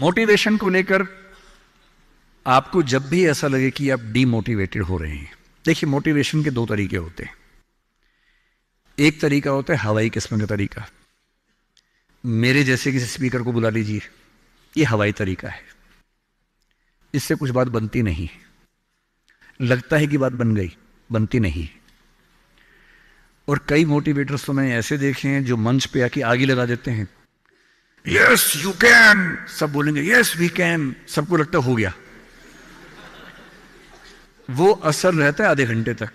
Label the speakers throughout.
Speaker 1: Motivation को लेकर आपको जब भी ऐसा लगे कि आप डीमोटिवेटेड हो रहे हैं, देखिए मोटिवेशन के दो तरीके होते हैं। एक तरीका होता है हवाई किस्म का तरीका, मेरे जैसे किसी स्पीकर को बुला लीजिए, ये हवाई तरीका है, इससे कुछ बात बनती नहीं है, लगता है कि बात बन गई, बनती नहीं है। और कई मोटिवेटर्स तो मैंने ऐसे देखे हैं जो मंच पे आके आगे लगा देते हैं, यस यू कैन, सब बोलेंगे यस वी कैन, सबको लगता हो गया। वो असर रहता है आधे घंटे तक,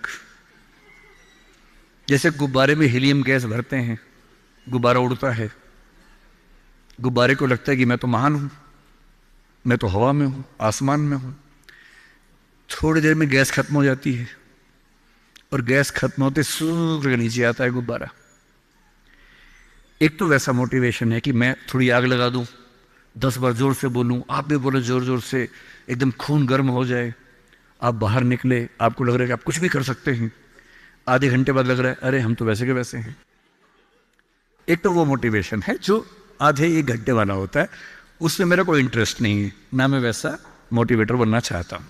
Speaker 1: जैसे गुब्बारे में हीलियम गैस भरते हैं, गुब्बारा उड़ता है, गुब्बारे को लगता है कि मैं तो महान हूं, मैं तो हवा में हूं, आसमान में हूं। थोड़ी देर में गैस खत्म हो जाती है और गैस खत्म होते सूर्य के नीचे आता है गुब्बारा। एक तो वैसा मोटिवेशन है कि मैं थोड़ी आग लगा दूं, 10 बार जोर से बोलूं, आप भी बोले जोर जोर से, एकदम खून गर्म हो जाए, आप बाहर निकले, आपको लग रहा है कि आप कुछ भी कर सकते हैं, आधे घंटे बाद लग रहा है अरे हम तो वैसे के वैसे हैं। एक तो वो मोटिवेशन है जो आधे एक घंटे वाला होता है, उसमें मेरा कोई इंटरेस्ट नहीं है, ना मैं वैसा मोटिवेटर बनना चाहता हूं।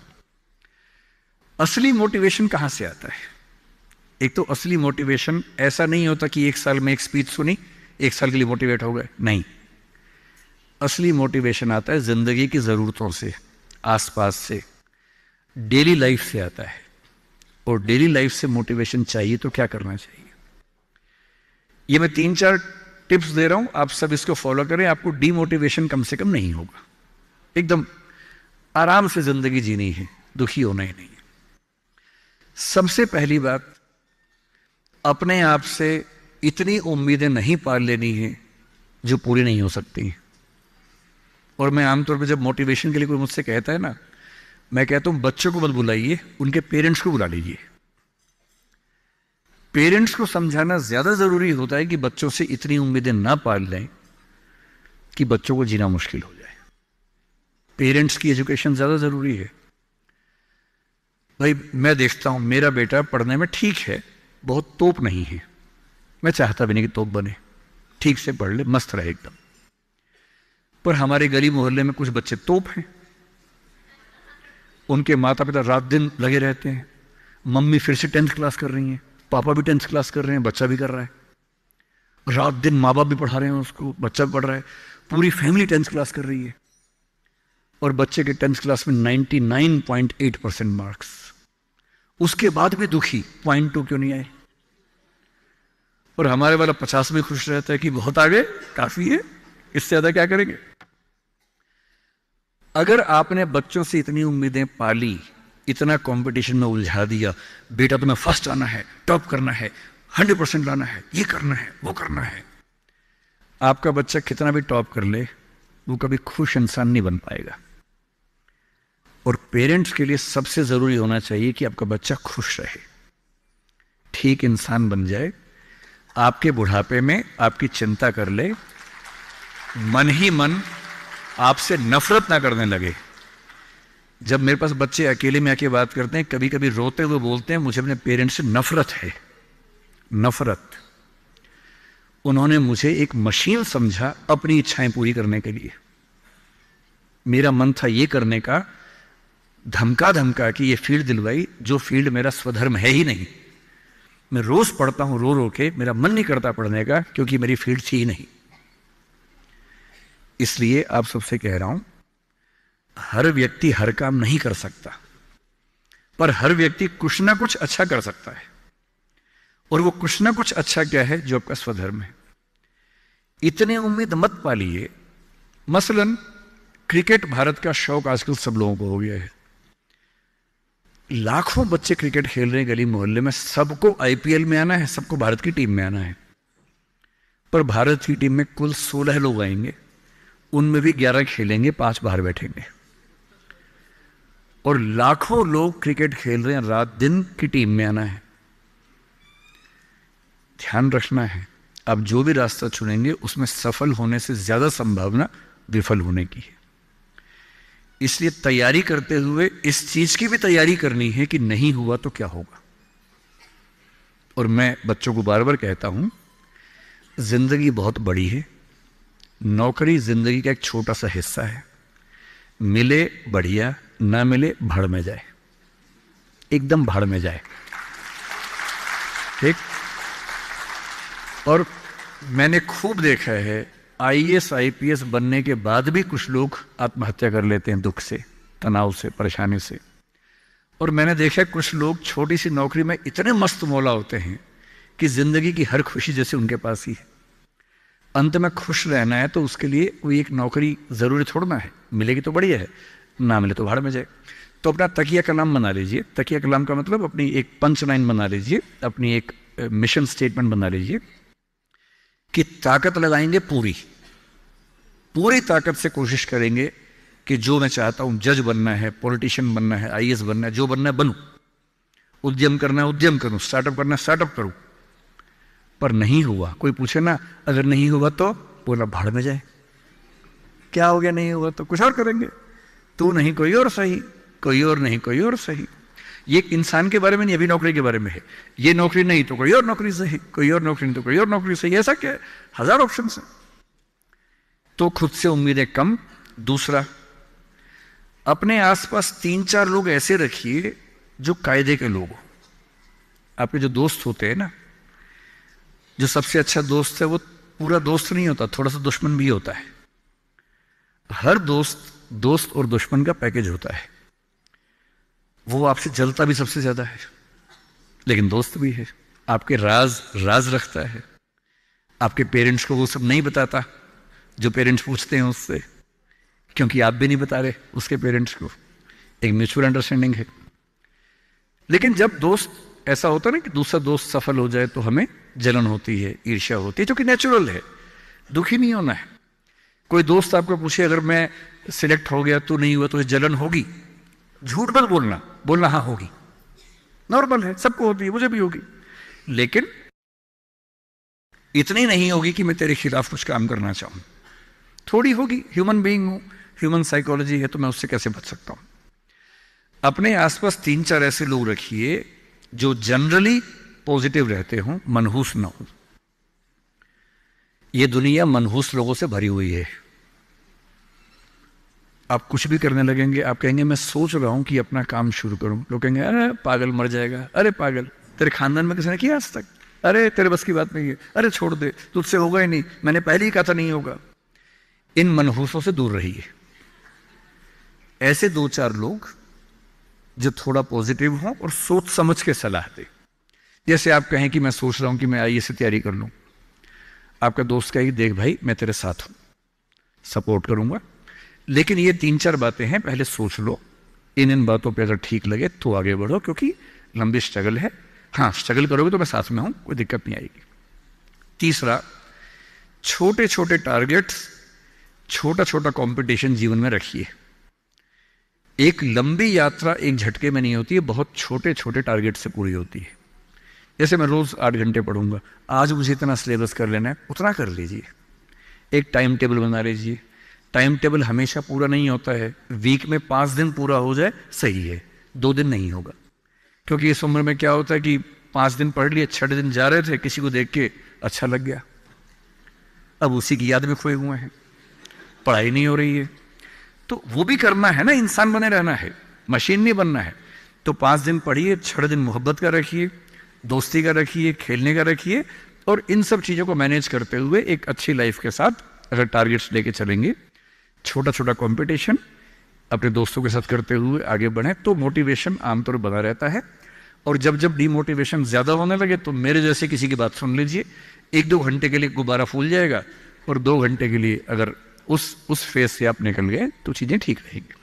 Speaker 1: असली मोटिवेशन कहां से आता है? एक तो असली मोटिवेशन ऐसा नहीं होता कि एक साल में एक स्पीच सुनी, एक साल के लिए मोटिवेट हो गए, नहीं। असली मोटिवेशन आता है जिंदगी की जरूरतों से, आसपास से, डेली लाइफ से आता है। और डेली लाइफ से मोटिवेशन चाहिए तो क्या करना चाहिए? ये मैं 3-4 टिप्स दे रहा हूं, आप सब इसको फॉलो करें, आपको डीमोटिवेशन कम से कम नहीं होगा। एकदम आराम से जिंदगी जीनी है, दुखी होना ही नहीं है। सबसे पहली बात, अपने आप से इतनी उम्मीदें नहीं पाल लेनी है जो पूरी नहीं हो सकती। और मैं आमतौर पर जब मोटिवेशन के लिए कोई मुझसे कहता है ना, मैं कहता हूं बच्चों को मत बुलाइए, उनके पेरेंट्स को बुला लीजिए। पेरेंट्स को समझाना ज्यादा जरूरी होता है कि बच्चों से इतनी उम्मीदें ना पाल लें कि बच्चों को जीना मुश्किल हो जाए। पेरेंट्स की एजुकेशन ज्यादा जरूरी है। भाई मैं देखता हूं मेरा बेटा पढ़ने में ठीक है, बहुत तोप नहीं है, मैं चाहता भी नहीं कि तोप बने, ठीक से पढ़ ले, मस्त रहे एकदम। पर हमारे गली मोहल्ले में कुछ बच्चे तोप हैं, उनके माता पिता रात दिन लगे रहते हैं, मम्मी फिर से 10th क्लास कर रही हैं, पापा भी 10th क्लास कर रहे हैं, बच्चा भी कर रहा है, रात दिन माँ बाप भी पढ़ा रहे हैं उसको, बच्चा भी पढ़ रहा है, पूरी फैमिली 10th क्लास कर रही है। और बच्चे के 10th क्लास में 99.8% मार्क्स, उसके बाद भी दुखी, 0.2 क्यों नहीं आए? और हमारे वाला 50 में खुश रहता है कि बहुत आगे, काफी है, इससे ज्यादा क्या करेंगे? अगर आपने बच्चों से इतनी उम्मीदें पाली, इतना कंपटीशन में उलझा दिया, बेटा तुम्हें फर्स्ट आना है, टॉप करना है, 100% लाना है, ये करना है, वो करना है, आपका बच्चा कितना भी टॉप कर ले, वो कभी खुश इंसान नहीं बन पाएगा। और पेरेंट्स के लिए सबसे जरूरी होना चाहिए कि आपका बच्चा खुश रहे, ठीक इंसान बन जाए, आपके बुढ़ापे में आपकी चिंता कर ले, मन ही मन आपसे नफरत ना करने लगे। जब मेरे पास बच्चे अकेले में आके बात करते हैं, कभी कभी रोते हुए बोलते हैं मुझे अपने पेरेंट्स से नफरत है, नफरत। उन्होंने मुझे एक मशीन समझा अपनी इच्छाएं पूरी करने के लिए। मेरा मन था ये करने का, धमका धमका कि ये फील्ड दिलवाई जो फील्ड मेरा स्वधर्म है ही नहीं। मैं रोज पढ़ता हूं रो रो के, मेरा मन नहीं करता पढ़ने का क्योंकि मेरी फील्ड थी ही नहीं। इसलिए आप सबसे कह रहा हूं, हर व्यक्ति हर काम नहीं कर सकता, पर हर व्यक्ति कुछ ना कुछ अच्छा कर सकता है। और वो कुछ ना कुछ अच्छा क्या है? जो आपका स्वधर्म है। इतनी उम्मीद मत पालिए। मसलन क्रिकेट भारत का शौक आजकल सब लोगों को हो गया है, लाखों बच्चे क्रिकेट खेल रहे हैं गली मोहल्ले में, सबको आईपीएल में आना है, सबको भारत की टीम में आना है। पर भारत की टीम में कुल 16 लोग आएंगे, उनमें भी 11 खेलेंगे, 5 बाहर बैठेंगे। और लाखों लोग क्रिकेट खेल रहे हैं, रात दिन की टीम में आना है। ध्यान रखना है, आप जो भी रास्ता चुनेंगे उसमें सफल होने से ज्यादा संभावना विफल होने की है। इसलिए तैयारी करते हुए इस चीज की भी तैयारी करनी है कि नहीं हुआ तो क्या होगा। और मैं बच्चों को बार बार कहता हूं, जिंदगी बहुत बड़ी है, नौकरी जिंदगी का एक छोटा सा हिस्सा है। मिले बढ़िया, ना मिले भाड़ में जाए, एकदम भाड़ में जाए। ठीक। और मैंने खूब देखा है आईएएस आईपीएस बनने के बाद भी कुछ लोग आत्महत्या कर लेते हैं, दुख से, तनाव से, परेशानी से। और मैंने देखा कुछ लोग छोटी सी नौकरी में इतने मस्त मौला होते हैं कि जिंदगी की हर खुशी जैसे उनके पास ही है। अंत में खुश रहना है तो उसके लिए कोई एक नौकरी जरूरी छोड़ना है, मिलेगी तो बढ़िया है, ना मिले तो भाड़ में जाए। तो अपना तकिया कलाम बना लीजिए। तकिया कलाम का मतलब अपनी एक पंच लाइन बना लीजिए, अपनी एक मिशन स्टेटमेंट बना लीजिए कि ताकत लगाएंगे पूरी, पूरी ताकत से कोशिश करेंगे कि जो मैं चाहता हूं, जज बनना है, पॉलिटिशियन बनना है, आईएएस बनना है, जो बनना है बनूं, उद्यम करना है उद्यम करूं, स्टार्टअप करना है स्टार्टअप करूं। पर नहीं हुआ, कोई पूछे ना अगर नहीं हुआ तो बोला भाड़ में जाए। क्या हो गया नहीं हुआ तो कुछ और करेंगे, तू नहीं कोई और सही, कोई और नहीं कोई और सही। ये इंसान के बारे में नहीं, अभी नौकरी के बारे में है। ये नौकरी नहीं तो कोई और नौकरी सही, कोई और नौकरी नहीं तो कोई और नौकरी सही। ऐसा क्या है, हजार ऑप्शन है। तो खुद से उम्मीदें कम। दूसरा, अपने आसपास 3-4 लोग ऐसे रखिए जो कायदे के लोग हो। आपके जो दोस्त होते हैं ना, जो सबसे अच्छा दोस्त है वो पूरा दोस्त नहीं होता, थोड़ा सा दुश्मन भी होता है। हर दोस्त और दुश्मन का पैकेज होता है। वो आपसे जलता भी सबसे ज्यादा है, लेकिन दोस्त भी है। आपके राज रखता है। आपके पेरेंट्स को वो सब नहीं बताता जो पेरेंट्स पूछते हैं उससे, क्योंकि आप भी नहीं बता रहे उसके पेरेंट्स को। एक म्यूचुअल अंडरस्टैंडिंग है। लेकिन जब दोस्त ऐसा होता है ना कि दूसरा दोस्त सफल हो जाए तो हमें जलन होती है, ईर्ष्या होती है, जो कि नेचुरल है। दुखी नहीं होना है। कोई दोस्त आपको पूछे अगर मैं सिलेक्ट हो गया तो नहीं हुआ तो जलन होगी, झूठ मत बोलना हाँ होगी, नॉर्मल है, सबको होती है, मुझे भी होगी। लेकिन इतनी नहीं होगी कि मैं तेरे खिलाफ कुछ काम करना चाहूं। थोड़ी होगी, ह्यूमन बीइंग हूं, ह्यूमन साइकोलॉजी है, तो मैं उससे कैसे बच सकता हूं। अपने आसपास 3-4 ऐसे लोग रखिए जो जनरली पॉजिटिव रहते हों, मनहूस ना हो। यह दुनिया मनहूस लोगों से भरी हुई है। आप कुछ भी करने लगेंगे, आप कहेंगे मैं सोच रहा हूं कि अपना काम शुरू करूं, लोग कहेंगे अरे पागल मर जाएगा, अरे पागल, तेरे खानदान में किसी ने किया आज तक, अरे तेरे बस की बात नहीं है, अरे छोड़ दे, तुझसे होगा ही नहीं, मैंने पहले ही कहा था नहीं होगा। इन मनहूसों से दूर रहिए। ऐसे 2-4 लोग जो थोड़ा पॉजिटिव हों और सोच समझ के सलाह दे। जैसे आप कहें कि मैं सोच रहा हूं कि मैं आईएएस की तैयारी कर लूं, आपका दोस्त कहेगी देख भाई मैं तेरे साथ हूं, सपोर्ट करूंगा, लेकिन ये 3-4 बातें हैं, पहले सोच लो। इन बातों पे अगर ठीक लगे तो आगे बढ़ो, क्योंकि लंबी स्ट्रगल है। हाँ, स्ट्रगल करोगे तो मैं साथ में हूं, कोई दिक्कत नहीं आएगी। तीसरा, छोटे छोटे टारगेट्स, छोटा छोटा कंपटीशन जीवन में रखिए। एक लंबी यात्रा एक झटके में नहीं होती है, बहुत छोटे छोटे टारगेट से पूरी होती है। जैसे मैं रोज 8 घंटे पढ़ूंगा, आज मुझे इतना सिलेबस कर लेना है, उतना कर लीजिए। एक टाइम टेबल बना लीजिए। टाइम टेबल हमेशा पूरा नहीं होता है, वीक में 5 दिन पूरा हो जाए सही है, 2 दिन नहीं होगा। क्योंकि इस उम्र में क्या होता है कि 5 दिन पढ़ लिए, 6 दिन जा रहे थे, किसी को देख के अच्छा लग गया, अब उसी की याद में खोए हुए हैं, पढ़ाई नहीं हो रही है। तो वो भी करना है ना, इंसान बने रहना है, मशीन नहीं बनना है। तो 5 दिन पढ़िए, 6 दिन मोहब्बत का रखिए, दोस्ती का रखिए, खेलने का रखिए, और इन सब चीज़ों को मैनेज करते हुए एक अच्छी लाइफ के साथ अगर टारगेट्स लेके चलेंगे, छोटा छोटा कंपटीशन अपने दोस्तों के साथ करते हुए आगे बढ़ें, तो मोटिवेशन आमतौर पर बना रहता है। और जब जब डीमोटिवेशन ज़्यादा होने लगे तो मेरे जैसे किसी की बात सुन लीजिए, 1-2 घंटे के लिए गुब्बारा फूल जाएगा, और 2 घंटे के लिए अगर उस फेज से आप निकल गए तो चीज़ें ठीक रहेंगी।